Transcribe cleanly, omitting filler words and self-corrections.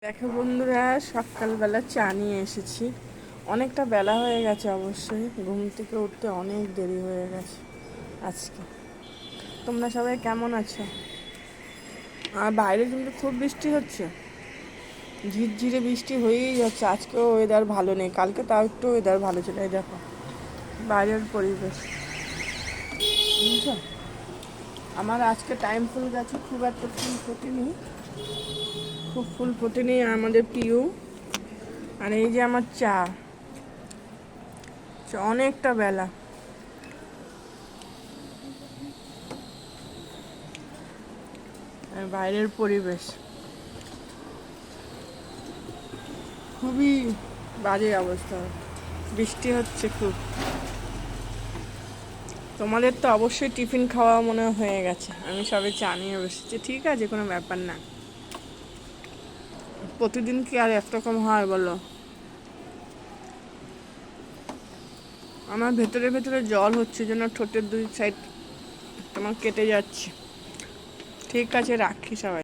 দেখো বন্ধুরা, সকালবেলা চা নিয়ে এসেছি। অনেকটা বেলা হয়ে গেছে, অবশ্যই ঘুম থেকে উঠতে অনেক দেরি হয়ে গেছে আজকে। তোমরা সবাই কেমন আছো? আর বাইরে কিন্তু খুব বৃষ্টি হচ্ছে, ঝিরঝিরে বৃষ্টি হয়েই যাচ্ছে। আজকেও ওয়েদার ভালো নেই, কালকে তাও একটু ওয়েদার ভালো ছিল। এই দেখো বাইরের পরিবেশ, বুঝছো? আমার আজকে টাইম ফুল গেছে, খুব একটা ফুল ফোটেনি, খুব ফুল ফোটেনি আমাদের প্রিয়। আর এই যে আমার চা, অনেকটা বেলা। আর বাইরের পরিবেশ খুবই বাজে অবস্থা, বৃষ্টি হচ্ছে খুব। তোমাদের তো অবশ্যই টিফিন খাওয়া মনে হয়ে গেছে। আমি সবে চা নিয়ে বসেছি, ঠিক আছে, কোনো ব্যাপার না। প্রতিদিন কি আর একরকম হয় বলো? আমার ভেতরে ভেতরে জল হচ্ছে, যেন ঠোঁটের দুই সাইড তোমার কেটে যাচ্ছে। ঠিক আছে, রাখি সবাই।